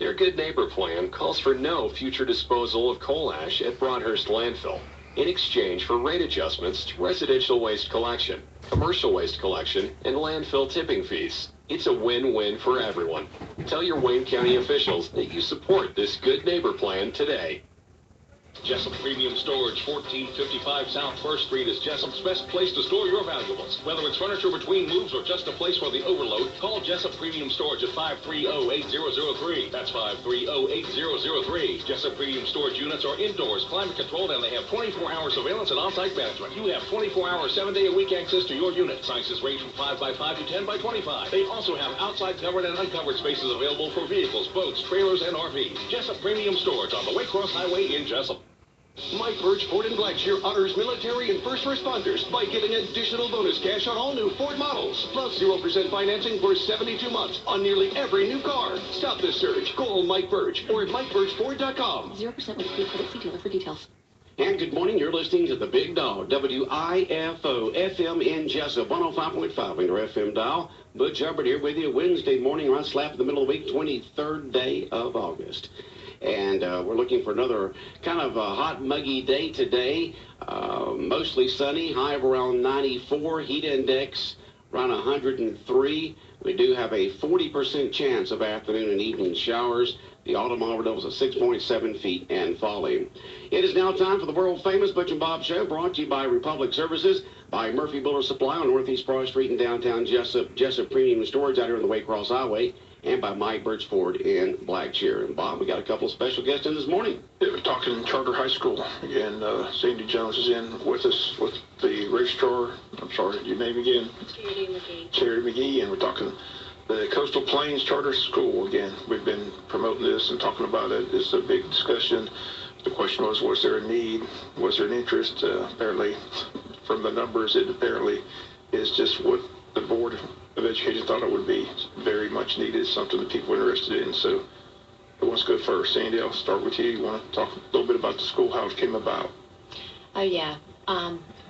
Their Good Neighbor plan calls for no future disposal of coal ash at Broadhurst landfill in exchange for rate adjustments to residential waste collection, commercial waste collection, and landfill tipping fees. It's a win-win for everyone. Tell your Wayne County officials that you support this Good Neighbor plan today. Jessup Premium Storage, 1455 South 1st Street is Jessup's best place to store your valuables. Whether it's furniture between moves or just a place for the overload, call Jessup Premium Storage at 530-8003. That's 530-8003. Jessup Premium Storage units are indoors, climate controlled, and they have 24-hour surveillance and on-site management. You have 24-hour, 7-day-a-week access to your unit. Sizes range from 5x5 to 10x25. They also have outside covered and uncovered spaces available for vehicles, boats, trailers, and RVs. Jessup Premium Storage on the Waycross Highway in Jessup. Mike Butch Ford in Blackshear honors military and first responders by giving additional bonus cash on all new Ford models, plus 0% financing for 72 months on nearly every new car. Stop this surge. Call Mike Butch or at MikeBurchFord.com. 0% with free credit. See dealer for details. And good morning. You're listening to the Big Dog, WIFO FM in Jessup, 105.5 on your FM dial. Butch Hubbard here with you Wednesday morning, right slap in the middle of the week, 23rd day of August. And we're looking for another kind of a hot, muggy day today. Mostly sunny, high of around 94, heat index around 103. We do have a 40% chance of afternoon and evening showers. The autumn levels at 6.7 feet and falling. It is now time for the world-famous Butch and Bob Show, brought to you by Republic Services, by Murphy Builder Supply on Northeast Broad Street in downtown Jessup, Jessup Premium Storage out here on the Waycross Highway, and by Mike Butch Ford in Blackshear. And Bob, we got a couple of special guests in this morning. Yeah, we're talking Charter High School, and Sandy Jones is in with us with the registrar. I'm sorry, your name again? Charity McGee. Charity McGee, and we're talking the Coastal Plains Charter School again. We've been promoting this and talking about it. It's a big discussion. The question was there a need? Was there an interest? Apparently, from the numbers, it apparently is just what the Board of Education thought it would be. Very much needed, something that people are interested in. So who wants to go first? Sandy, I'll start with you. You want to talk a little bit about the school, how it came about? Oh, yeah.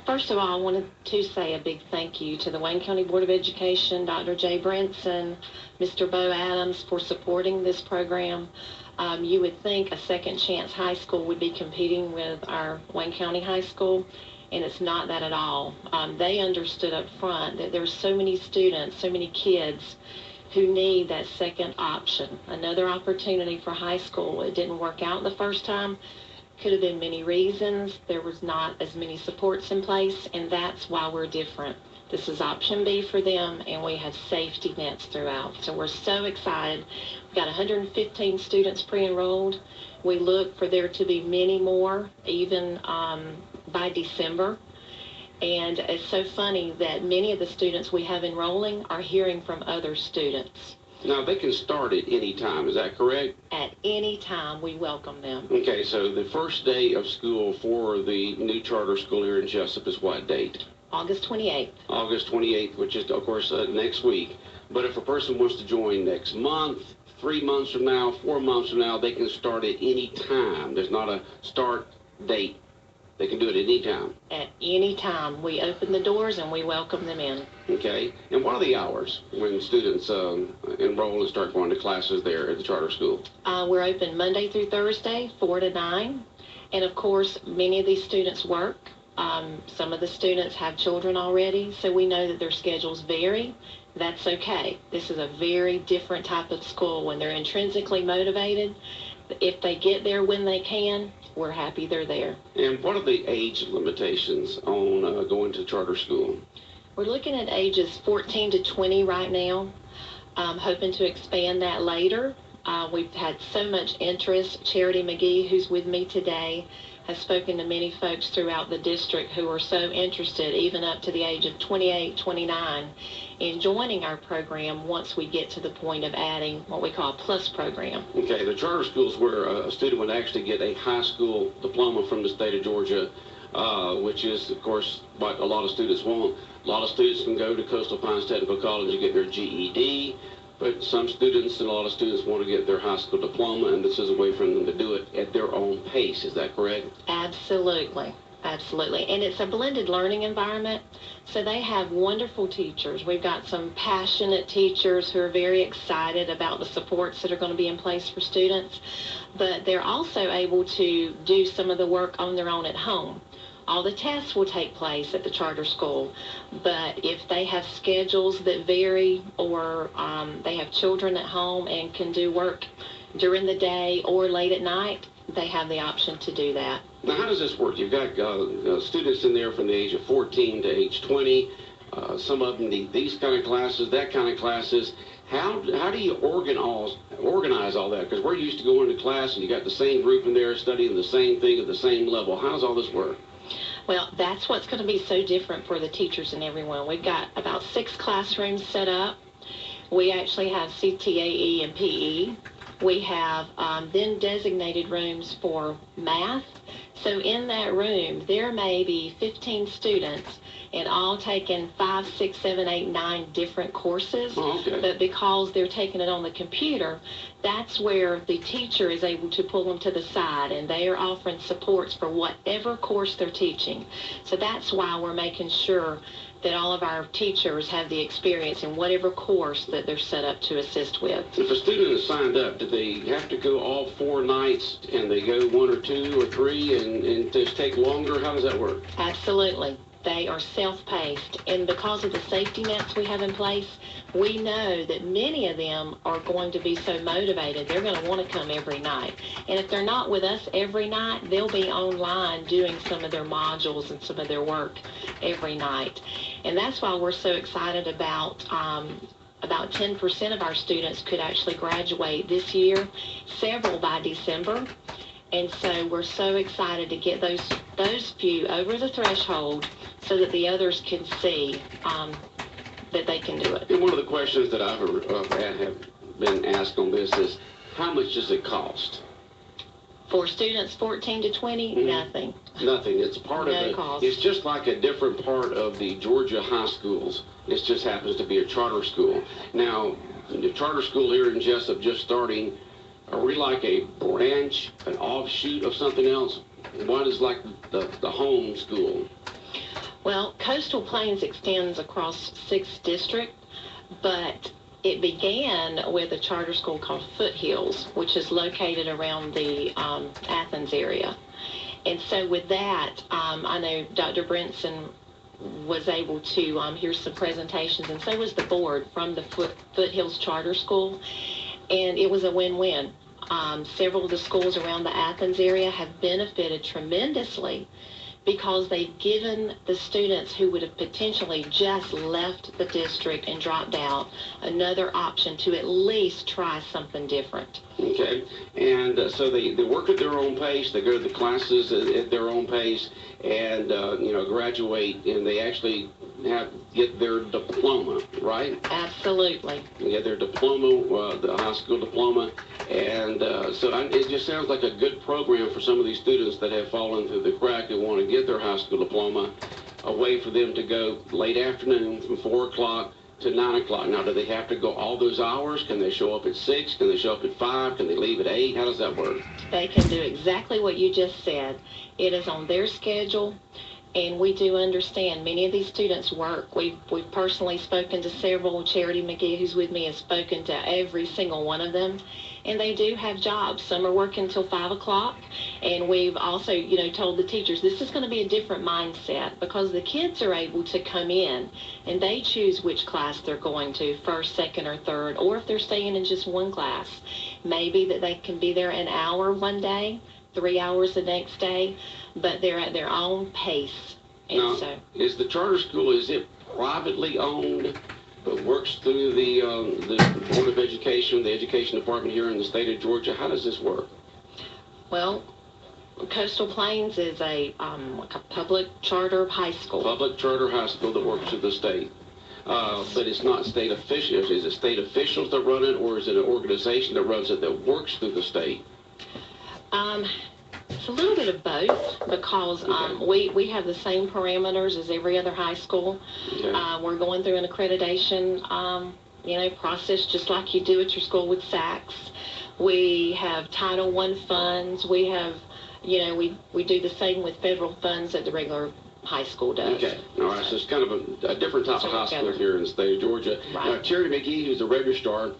First of all, I wanted to say a big thank you to the Wayne County Board of Education, Dr. Jay Brinson, Mr. Bo Adams for supporting this program. You would think a Second Chance High School would be competing with our Wayne County High School, and it's not that at all. They understood up front that there's so many students, so many kids who need that second option, another opportunity for high school. It didn't work out the first time. Could have been many reasons. There was not as many supports in place, and that's why we're different. This is option B for them, and we have safety nets throughout. So we're so excited. We've got 115 students pre-enrolled. We look for there to be many more, even by December. And it's so funny that many of the students we have enrolling are hearing from other students. Now, they can start at any time, is that correct? At any time, we welcome them. Okay, so the first day of school for the new charter school here in Jessup is what date? August 28th. August 28th, which is, of course, next week. But if a person wants to join next month, 3 months from now, 4 months from now, they can start at any time. There's not a start date. They can do it at any time. At any time. We open the doors and we welcome them in. Okay. And what are the hours when students enroll and start going to classes there at the charter school? We're open Monday through Thursday, 4 to 9. And, of course, many of these students work. Some of the students have children already, so we know that their schedules vary. That's okay. This is a very different type of school. When they're intrinsically motivated, if they get there when they can, we're happy they're there. And what are the age limitations on going to charter school? We're looking at ages 14 to 20 right now. Hoping to expand that later. We've had so much interest. Charity McGee, who's with me today, has spoken to many folks throughout the district who are so interested, even up to the age of 28, 29, in joining our program once we get to the point of adding what we call a plus program. Okay, the charter schools where a student would actually get a high school diploma from the state of Georgia, which is, of course, what a lot of students want. A lot of students can go to Coastal Pines Technical College and get their GED, but some students and a lot of students want to get their high school diploma, and this is a way for them to do it at their own pace. Is that correct? Absolutely. Absolutely. And it's a blended learning environment. So they have wonderful teachers. We've got some passionate teachers who are very excited about the supports that are going to be in place for students. But they're also able to do some of the work on their own at home. All the tests will take place at the charter school, but if they have schedules that vary, or they have children at home and can do work during the day or late at night, they have the option to do that. Now, how does this work? You've got students in there from the age of 14 to age 20. Some of them need these kind of classes, that kind of classes. How do you organize all that? Because we're used to going to class and you got the same group in there studying the same thing at the same level. How does all this work? Well, that's what's going to be so different for the teachers and everyone. We've got about 6 classrooms set up. We actually have CTAE and PE. We have then designated rooms for math. So in that room, there may be 15 students and all taking 5, 6, 7, 8, 9 different courses. Oh, okay. But because they're taking it on the computer, that's where the teacher is able to pull them to the side, and they are offering supports for whatever course they're teaching. So that's why we're making sure that all of our teachers have the experience in whatever course that they're set up to assist with. If a student is signed up, do they have to go all 4 nights and they go 1 or 2 or 3 and just take longer? How does that work? Absolutely. They are self-paced, and because of the safety nets we have in place, we know that many of them are going to be so motivated, they're going to want to come every night. And if they're not with us every night, they'll be online doing some of their modules and some of their work every night. And that's why we're so excited about 10% of our students could actually graduate this year, several by December. And so we're so excited to get those few over the threshold so that the others can see that they can do it. And one of the questions that have been asked on this is, how much does it cost? For students 14 to 20, nothing. Nothing. It's part of it. Cost. It's just like a different part of the Georgia high schools. It just happens to be a charter school. Now, the charter school here in Jessup just starting. Are we like a branch, an offshoot of something else? What is like the home school? Well, Coastal Plains extends across 6 districts, but it began with a charter school called Foothills, which is located around the Athens area. And so with that, I know Dr. Brinson was able to hear some presentations, and so was the board from the Foothills Charter School, and it was a win-win. Several of the schools around the Athens area have benefited tremendously because they've given the students who would have potentially just left the district and dropped out another option to at least try something different. Okay, and so they work at their own pace, they go to the classes at their own pace, and graduate, and they actually get their diploma, right? Absolutely. They get their diploma, the high school diploma, and it just sounds like a good program for some of these students that have fallen through the crack and want to get their high school diploma, a way for them to go late afternoon from 4 o'clock to 9 o'clock. Now, do they have to go all those hours? Can they show up at 6? Can they show up at 5? Can they leave at 8? How does that work? They can do exactly what you just said. It is on their schedule, and we do understand many of these students work. We've personally spoken to several. Charity McGee, who's with me, has spoken to every single one of them, and they do have jobs. Some are working until 5 o'clock, and we've also, told the teachers this is going to be a different mindset because the kids are able to come in and they choose which class they're going to, first, second, or third, or if they're staying in just one class, maybe that they can be there an hour one day, 3 hours the next day, but they're at their own pace. And now, so, is the charter school, is it privately owned, but works through the Board of Education, the Education Department here in the state of Georgia? How does this work? well, Coastal Plains is a public charter high school. Public charter high school that works through the state. But it's not state officials. Is it state officials that run it, or is it an organization that runs it that works through the state? It's a little bit of both because we have the same parameters as every other high school. Okay. We're going through an accreditation process just like you do at your school with SACS. We have Title I funds. We have we do the same with federal funds that the regular high school does. Okay. All right. So it's kind of a different type of high school here in the state of Georgia. Right. Charity McGee, who's the registrar,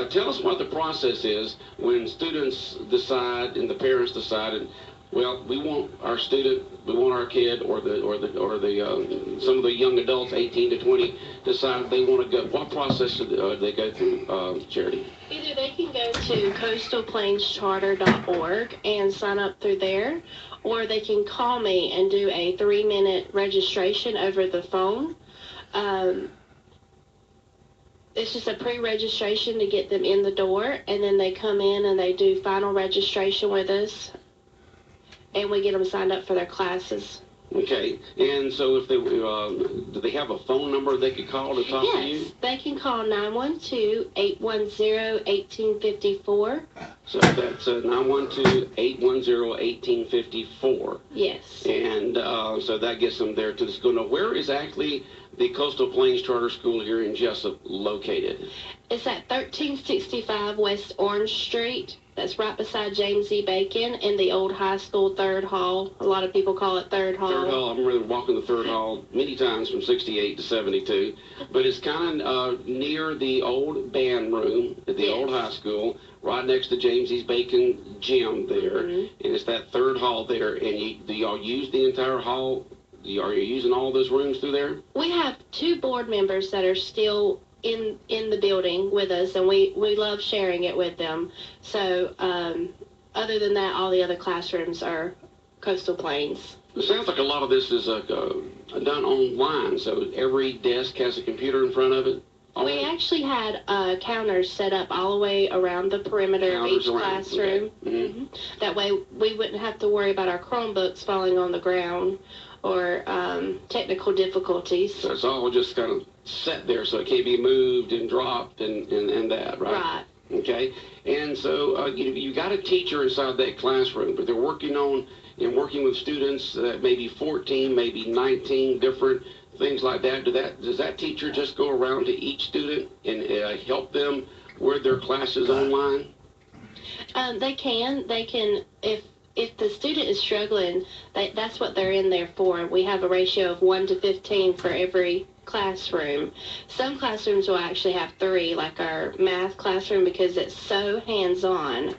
tell us what the process is when students decide and the parents decide, well, we want our student, we want our kid, or some of the young adults, 18 to 20, decide they want to go. What process do they go through, Charity? Either they can go to coastalplainscharter.org and sign up through there, or they can call me and do a 3-minute registration over the phone. It's just a pre-registration to get them in the door, and then they come in and they do final registration with us, and we get them signed up for their classes. Okay, and so if they do they have a phone number they could call to talk to you? Yes, they can call 912-810-1854. So that's 912-810-1854. Yes. And so that gets them there to the school. Now, where is actually the Coastal Plains Charter School here in Jessup located? It's at 1365 West Orange Street. That's right beside James E. Bacon in the old high school third hall. A lot of people call it third hall. Third hall. I remember walking the third hall many times from 68 to 72. But it's kind of near the old band room at the old high school, right next to James E. Bacon gym there. And it's that third hall there. And do y'all use the entire hall? Are you using all those rooms through there? We have 2 board members that are still in the building with us, and we love sharing it with them. So other than that, all the other classrooms are Coastal Plains. It sounds like a lot of this is done online, so every desk has a computer in front of it. We actually had counters set up all the way around the perimeter of each classroom. Okay. That way we wouldn't have to worry about our Chromebooks falling on the ground or technical difficulties. So it's all just kind of set there, so it can't be moved and dropped and that, right? Right. Okay. And so you got a teacher inside that classroom, but they're working with students that maybe 14, maybe 19 different things like that. Does that teacher just go around to each student and help them with their classes online? They can if the student is struggling, that's what they're in there for. We have a ratio of 1 to 15 for every classroom. Some classrooms will actually have 3, like our math classroom, because it's so hands-on.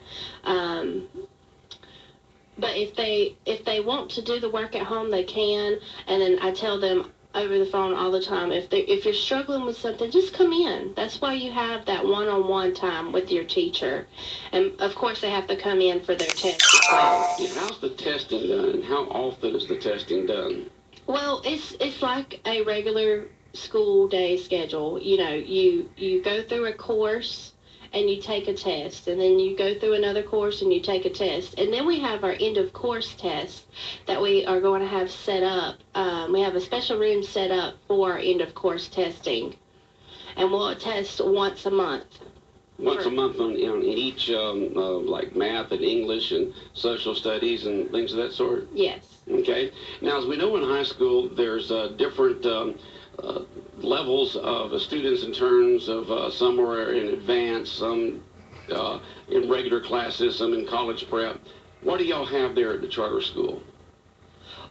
But if they want to do the work at home, they can. And then I tell them over the phone all the time, if you're struggling with something, just come in. That's why you have that one-on-one time with your teacher. And of course they have to come in for their test as well. Yeah, how's the testing done, and how often is the testing done? Well, it's like a regular school day schedule. You go through a course and you take a test, and then you go through another course and you take a test, and then we have our end of course test that we are going to have set up. We have a special room set up for our end of course testing, and we'll test once a month. Once a month in each, like math and English and social studies and things of that sort? Yes. Okay. Now, as we know in high school, there's different levels of students in terms of some are in advanced, some in regular classes, some in college prep. What do y'all have there at the charter school?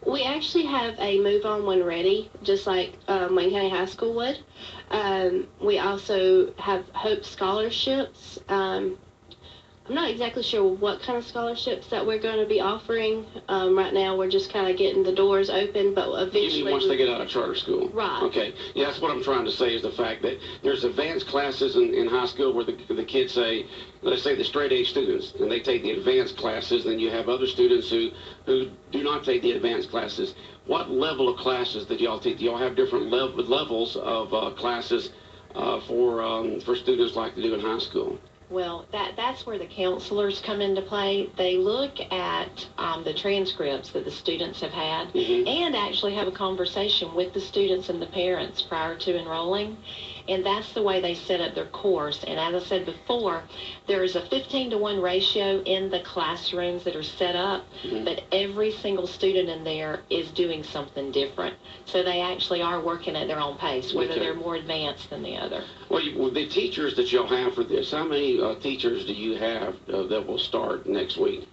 We actually have a move on when ready, just like Wayne County High School would. We also have Hope scholarships. I'm not exactly sure what kind of scholarships that we're going to be offering. Right now, we're just kind of getting the doors open, but eventually... You mean once they get out of charter school? Right. Okay. Yeah, that's what I'm trying to say, is the fact that there's advanced classes in high school where the kids say, let's say the straight A students, and they take the advanced classes, then you have other students who do not take the advanced classes. What level of classes did y'all take? Do y'all have different levels of classes for students like they do in high school? Well, that's where the counselors come into play. They look at the transcripts that the students have had and actually have a conversation with the students and the parents prior to enrolling. And that's the way they set up their course. And as I said before, there is a 15-to-1 ratio in the classrooms that are set up, but every single student in there is doing something different. So they actually are working at their own pace, whether they're more advanced than the other. Well, the teachers that you'll have for this, how many teachers do you have that will start next week?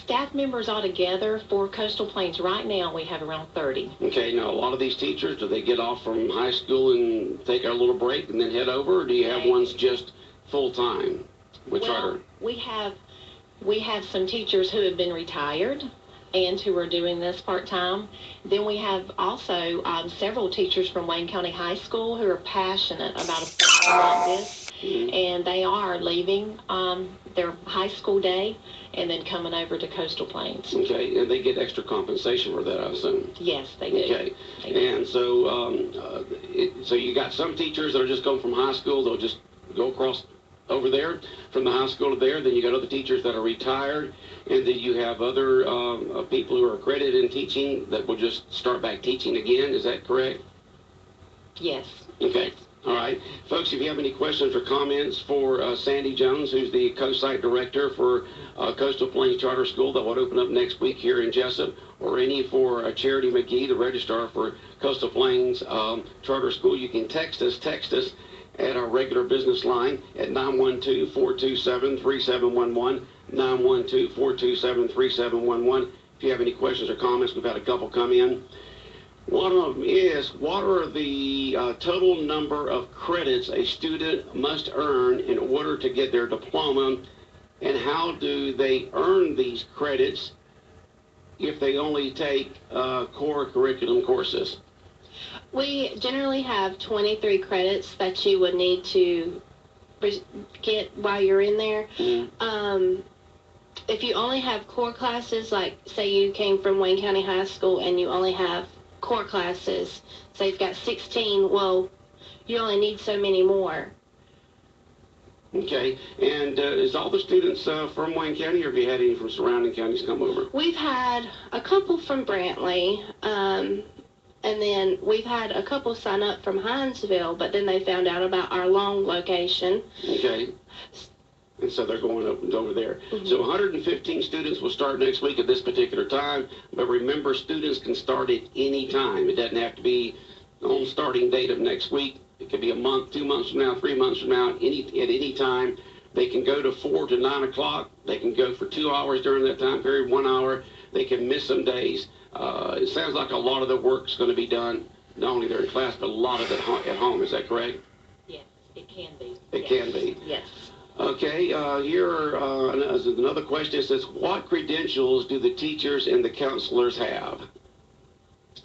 Staff members altogether for Coastal Plains right now, we have around 30. Okay, now a lot of these teachers, do they get off from high school and take a little break and then head over, or do you have ones just full-time with charter? We have some teachers who have been retired and who are doing this part-time. Then we have also several teachers from Wayne County High School who are passionate about a program like this. Mm-hmm. And they are leaving their high school day and then coming over to Coastal Plains. Okay, and they get extra compensation for that, I assume? Yes, they do. Okay, and so so you got some teachers that are just going from high school, they'll just go across over there from the high school to there. Then you got other teachers that are retired, and then you have other people who are accredited in teaching that will just start back teaching again. Is that correct? Yes. Okay. All right. Folks, if you have any questions or comments for Sandy Jones, who's the co-site director for Coastal Plains Charter School that will open up next week here in Jessup, or any for Charity McGee, the registrar for Coastal Plains Charter School, you can text us at our regular business line at 912-427-3711, 912-427-3711. If you have any questions or comments, we've had a couple come in. One of them is, what are the total number of credits a student must earn in order to get their diploma, and how do they earn these credits if they only take core curriculum courses? We generally have 23 credits that you would need to get while you're in there. Mm-hmm. If you only have core classes, like say you came from Wayne County High School and you only have core classes, say you've got 16, well, you only need so many more. Okay, and is all the students from Wayne County, or have you had any from surrounding counties come over? We've had a couple from Brantley, and then we've had a couple sign up from Hinesville, but then they found out about our Long location. Okay. And so they're going over there. Mm-hmm. So 115 students will start next week at this particular time. But remember, students can start at any time. It doesn't have to be on starting date of next week. It could be a month, 2 months from now, 3 months from now, at any time. They can go to 4 to 9 o'clock. They can go for 2 hours during that time period, 1 hour. They can miss some days. It sounds like a lot of the work's going to be done, not only there in class, but a lot of it at home. Is that correct? Yes, it can be. It can be. Yes. Okay, here is another question. It says, what credentials do the teachers and the counselors have?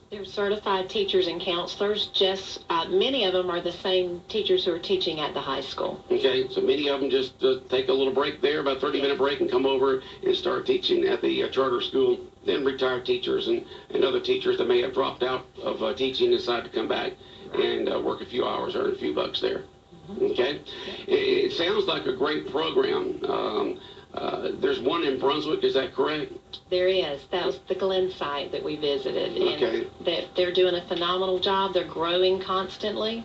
They're certified teachers and counselors. Just many of them are the same teachers who are teaching at the high school. Okay, so many of them just take a little break there, about 30-minute break, and come over and start teaching at the charter school. Then retired teachers and other teachers that may have dropped out of teaching decide to come back and work a few hours, earn a few bucks there. Okay, it sounds like a great program. There's one in Brunswick, is that correct? There is. That was the Glen site that we visited. Okay. And they're doing a phenomenal job. They're growing constantly.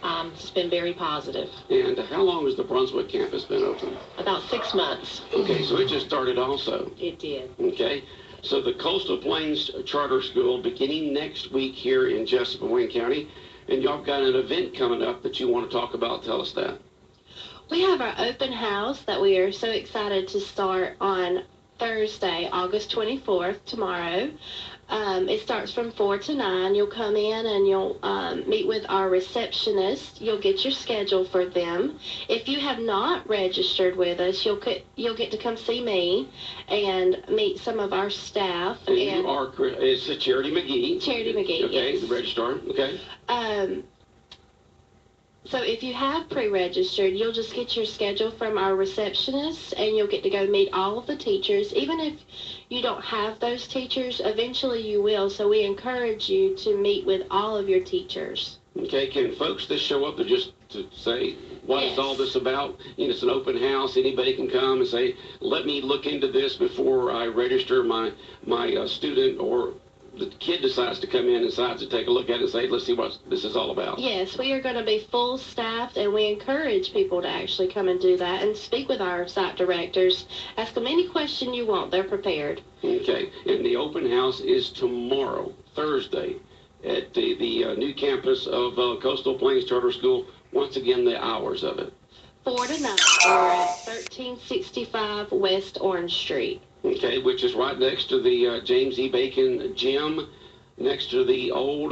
It's been very positive. And how long has the Brunswick campus been open? About 6 months. Okay, so it just started also. It did. Okay, so the Coastal Plains Charter School beginning next week here in Jessup and Wayne County. And y'all got an event coming up that you want to talk about. Tell us that. We have our open house that we are so excited to start on Thursday, August 24th, tomorrow. It starts from 4 to 9. You'll come in and you'll meet with our receptionist. You'll get your schedule for them. If you have not registered with us, you'll get to come see me and meet some of our staff. And you are, it's Charity McGee. Charity McGee, okay, yes. The registrar, okay. So if you have pre-registered, you'll just get your schedule from our receptionist, and you'll get to go meet all of the teachers. Even if you don't have those teachers, eventually you will. So we encourage you to meet with all of your teachers. Okay, can folks just show up to say, what is all this about? You know, it's an open house. Anybody can come and say, let me look into this before I register my student, or the kid decides to come in and decides to take a look at it and say, let's see what this is all about. Yes, we are going to be full staffed, and we encourage people to actually come and do that and speak with our site directors. Ask them any question you want. They're prepared. Okay, and the open house is tomorrow, Thursday, at the new campus of Coastal Plains Charter School. Once again, the hours of it. 4 to 9. We're at 1365 West Orange Street. Okay, which is right next to the James E. Bacon gym, next to the old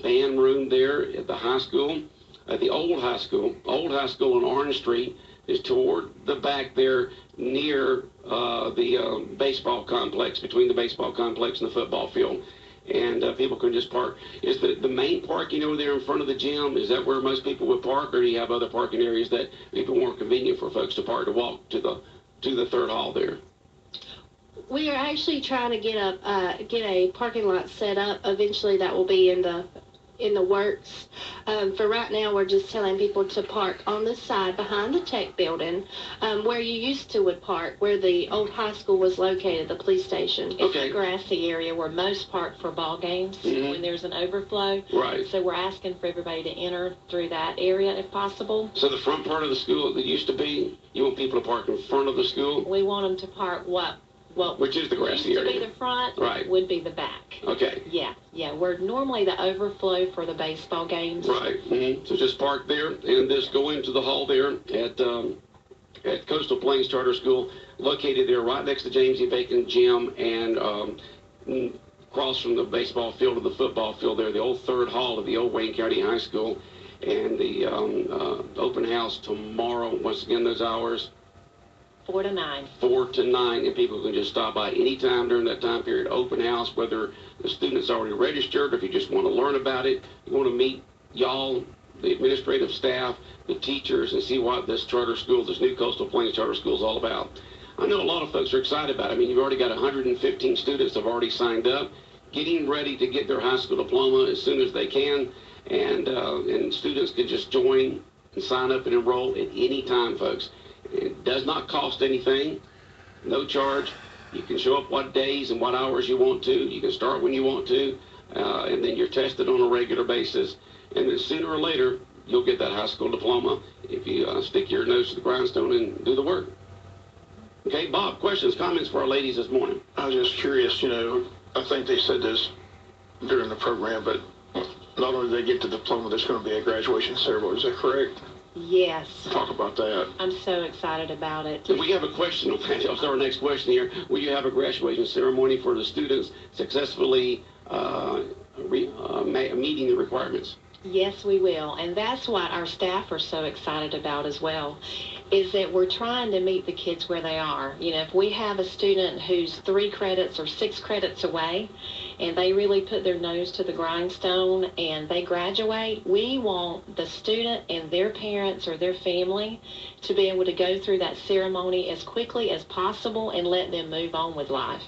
band room there at the high school. The old high school on Orange Street is toward the back there near the baseball complex, between the baseball complex and the football field. And people can just park. Is the main parking over there in front of the gym, is that where most people would park, or do you have other parking areas that make it more convenient for folks to park, to walk to the third hall there? We are actually trying to get a parking lot set up. Eventually, that will be in the works. For right now, we're just telling people to park on the side behind the tech building, where you used to would park, where the old high school was located, the police station. It's a grassy area where most park for ball games when there's an overflow. Right. So we're asking for everybody to enter through that area if possible. So the front part of the school that used to be, you want people to park in front of the school? We want them to park which is the grassy area. Used to be the front, right, would be the back. Okay. Yeah. We're normally the overflow for the baseball games. Right. So just park there and just go into the hall there at Coastal Plains Charter School, located there right next to James E. Bacon Gym, and across from the baseball field to the football field there, the old third hall of the old Wayne County High School. And the open house tomorrow, once again, those hours, 4 to 9. 4 to 9, and people can just stop by anytime during that time period. Open house, whether the student's already registered, or if you just want to learn about it, you want to meet y'all, the administrative staff, the teachers, and see what this charter school, this new Coastal Plains Charter School is all about. I know a lot of folks are excited about it. I mean, you've already got 115 students that have already signed up, getting ready to get their high school diploma as soon as they can, and students can just join and sign up and enroll at any time, folks. It does not cost anything, no charge. You can show up what days and what hours you want to. You can start when you want to, and then you're tested on a regular basis. And then sooner or later, you'll get that high school diploma if you stick your nose to the grindstone and do the work. Okay, Bob, questions, comments for our ladies this morning? I was just curious, I think they said this during the program, but not only do they get the diploma, there's going to be a graduation ceremony. Is that correct? Yes. Talk about that. I'm so excited about it. We have a question. That's our next question here. Will you have a graduation ceremony for the students successfully meeting the requirements? Yes, we will. And that's what our staff are so excited about as well, is that we're trying to meet the kids where they are. If we have a student who's 3 credits or 6 credits away, and they really put their nose to the grindstone and they graduate, we want the student and their parents or their family to be able to go through that ceremony as quickly as possible and let them move on with life.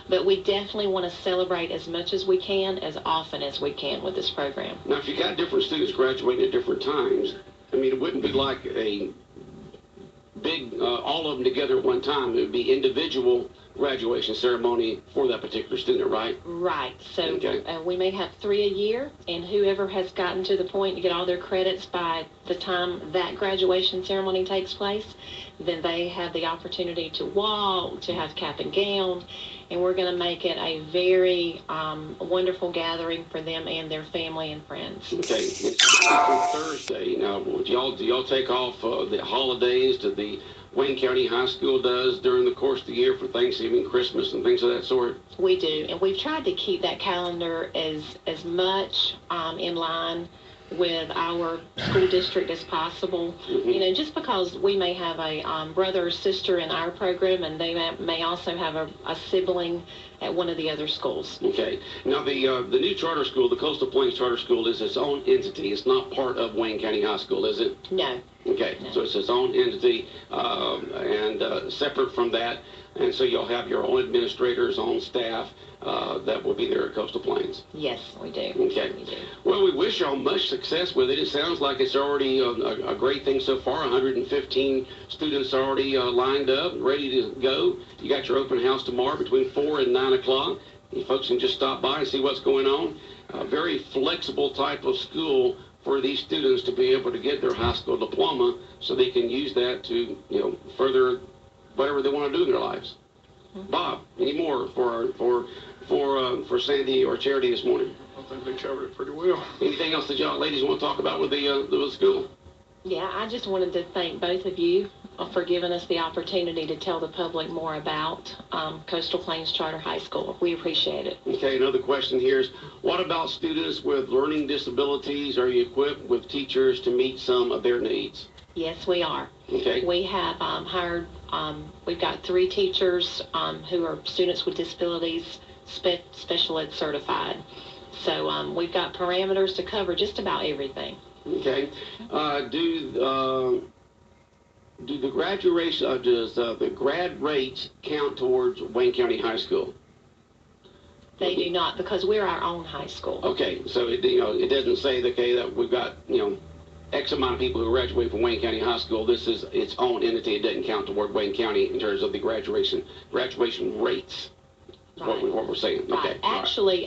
But we definitely want to celebrate as much as we can, as often as we can with this program. Now, if you got different students graduating at different times, I mean, it wouldn't be like a big, all of them together at one time. It would be individual graduation ceremony for that particular student, right? Right. So okay. We may have 3 a year, and whoever has gotten to the point to get all their credits by the time that graduation ceremony takes place, then they have the opportunity to walk, to have cap and gown, and we're going to make it a very wonderful gathering for them and their family and friends. Okay. It's Thursday. Now, do y'all take off the holidays that the Wayne County High School does during the course of the year for Thanksgiving, Christmas, and things of that sort? We do, and we've tried to keep that calendar as much in line with our school district as possible. Mm-hmm. Just because we may have a brother or sister in our program, and they may also have a sibling at one of the other schools. Okay. Now, the new charter school, the Coastal Plains Charter School, is its own entity. It's not part of Wayne County High School, is it? No. Okay. No. So it's its own entity and separate from that. And so you'll have your own administrators, own staff that will be there at Coastal Plains. Yes, we do. Okay. We do. Well, we wish y'all much success with it. It sounds like it's already a great thing so far. 115 students already lined up, ready to go. You got your open house tomorrow between 4 and 9 o'clock. You folks can just stop by and see what's going on. A very flexible type of school for these students to be able to get their high school diploma so they can use that to, further whatever they want to do in their lives. Mm-hmm. Bob, any more for Sandy or Charity this morning? I think they covered it pretty well. Anything else that y'all ladies want to talk about with the school? Yeah, I just wanted to thank both of you for giving us the opportunity to tell the public more about Coastal Plains Charter High School. We appreciate it. Okay, another question here is, what about students with learning disabilities? Are you equipped with teachers to meet some of their needs? Yes, we are. Okay. We have hired, we've got 3 teachers who are students with disabilities, special ed certified. So we've got parameters to cover just about everything. Okay. Do the graduation, does the grad rates count towards Wayne County High School? They do not, because we're our own high school. Okay, so it doesn't say that we've got X amount of people who graduate from Wayne County High School. This is its own entity. It doesn't count toward Wayne County in terms of the graduation rates. Right. What we're saying. Right. Okay. Actually,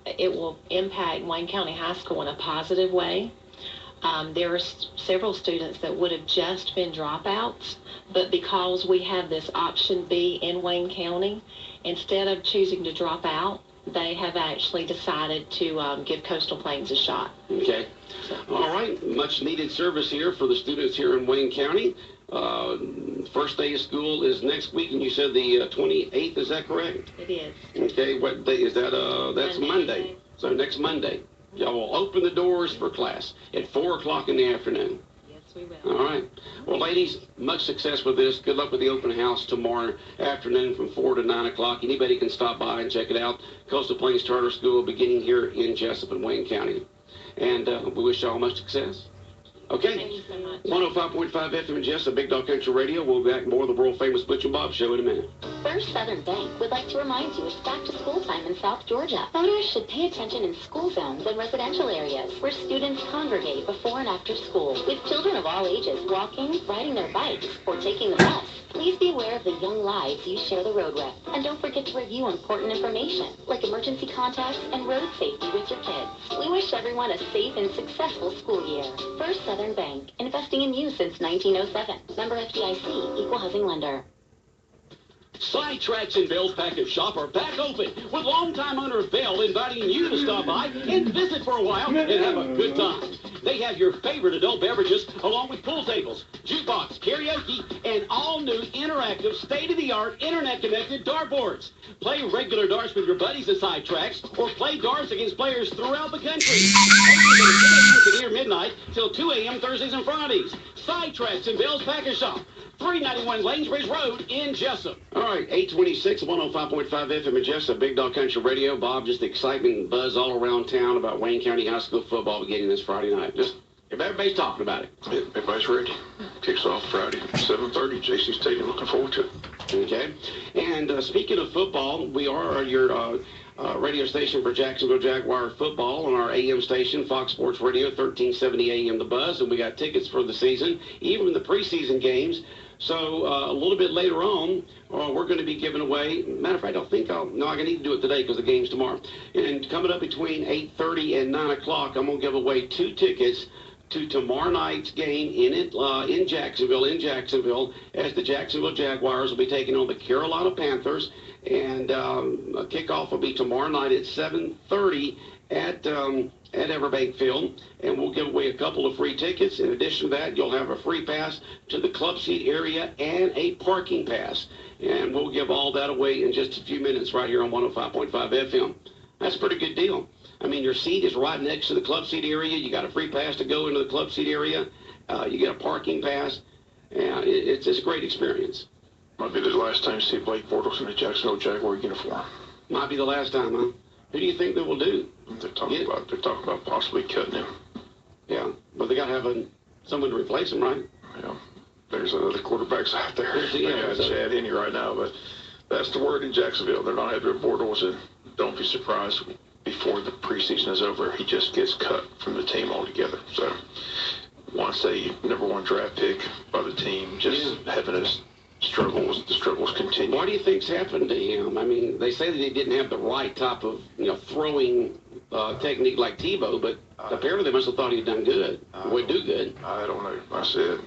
it will impact Wayne County High School in a positive way. There are several students that would have just been dropouts, but because we have this option B in Wayne County, instead of choosing to drop out, they have actually decided to give Coastal Plains a shot. Okay. All right. Much needed service here for the students here in Wayne County. First day of school is next week, and you said the 28th, is that correct? It is. Okay. What day is that? That's Monday. So next Monday. Y'all will open the doors for class at 4 o'clock in the afternoon. Yes, we will. All right. Well, ladies, much success with this. Good luck with the open house tomorrow afternoon from 4 to 9 o'clock. Anybody can stop by and check it out. Coastal Plains Charter School beginning here in Jessup and Wayne County. And we wish y'all much success. Okay. Thank you so much. 105.5 FM in Jessup, Big Dog Country Radio. We'll be back more of the world-famous Butch and Bob Show in a minute. First Southern Bank would like to remind you it's back to school time in South Georgia. Voters should pay attention in school zones and residential areas where students congregate before and after school. With children of all ages walking, riding their bikes, or taking the bus, please be aware of the young lives you share the road with. And don't forget to review important information, like emergency contacts and road safety with your kids. We wish everyone a safe and successful school year. First Southern Bank, investing in you since 1907. Member FDIC, Equal Housing Lender. Sidetracks and Bell's Package Shop are back open, with longtime owner Bell inviting you to stop by and visit for a while and have a good time. They have your favorite adult beverages, along with pool tables, jukebox, karaoke, and all-new interactive, state-of-the-art, internet-connected dartboards. Play regular darts with your buddies at Sidetracks, or play darts against players throughout the country. Open from 10 a.m. to near midnight till 2 a.m. Thursdays and Fridays. Sidetracks and Bell's Package Shop. 391 Lanesbridge Road in Jessup. All right, 826, 105.5 FM in Jessup, Big Dog Country Radio. Bob, just excitement and buzz all around town about Wayne County High School football beginning this Friday night. Just everybody's talking about it. Everybody's ready. Kicks off Friday, 7:30, JC Stadium. Looking forward to it. Okay. And speaking of football, we are your radio station for Jacksonville Jaguar football on our AM station, Fox Sports Radio, 1370 AM The Buzz. And we got tickets for the season, even the preseason games. So a little bit later on, we're going to be giving away, matter of fact, I need to do it today because the game's tomorrow. And coming up between 8:30 and 9 o'clock, I'm going to give away 2 tickets to tomorrow night's game in Jacksonville, as the Jacksonville Jaguars will be taking on the Carolina Panthers. And kickoff will be tomorrow night at 7:30 at Everbank Field, and we'll give away a couple of free tickets. In addition to that, you'll have a free pass to the club seat area and a parking pass. And we'll give all that away in just a few minutes right here on 105.5 FM. That's a pretty good deal. I mean, your seat is right next to the club seat area. You got a free pass to go into the club seat area. You get a parking pass. And it's a great experience. Might be the last time you see Blake Bortles in a Jacksonville Jaguar uniform. Might be the last time, huh? Who do you think they will do? They're talking about possibly cutting him. Yeah, but they got to have someone to replace him, right? Yeah. There's other quarterbacks out there. Yeah, got Chad Henne right now, but that's the word in Jacksonville. They're not having Bortles, and don't be surprised before the preseason is over, he just gets cut from the team altogether. So once a #1 draft pick by the team, just having the struggles continue. What do you think's happened to him? I mean, they say that he didn't have the right type of throwing technique like Tebow, but apparently they must have thought he'd done good. Would do good. I don't know. I said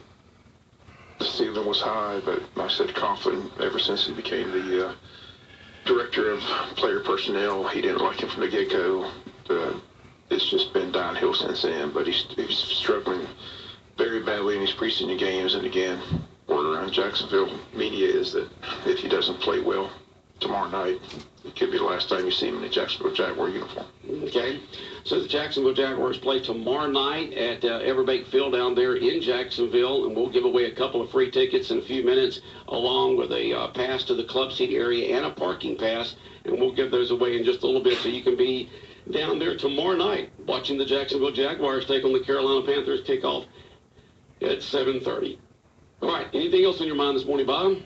the ceiling was high, but I said confident ever since he became the director of player personnel. He didn't like him from the get-go. It's just been downhill since then, but he's struggling very badly in his preseason games, and again, word around Jacksonville media is that if he doesn't play well tomorrow night, it could be the last time you see him in a Jacksonville Jaguar uniform. Okay. So the Jacksonville Jaguars play tomorrow night at Everbank Field down there in Jacksonville, and we'll give away a couple of free tickets in a few minutes, along with a pass to the club seat area and a parking pass, and we'll give those away in just a little bit so you can be down there tomorrow night watching the Jacksonville Jaguars take on the Carolina Panthers kickoff at 7:30. All right, anything else on your mind this morning, Bob?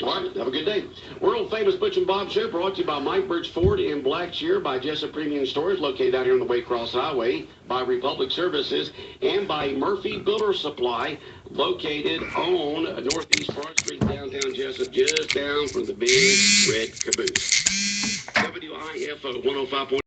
All right, have a good day. World famous Butch and Bob Show brought to you by Mike Birch Ford in Blackshear, by Jessup Premium Storage located out here on the Waycross Highway, by Republic Services, and by Murphy Builder Supply located on Northeast Park Street, downtown Jessup, just down from the big red caboose. WIFO 105.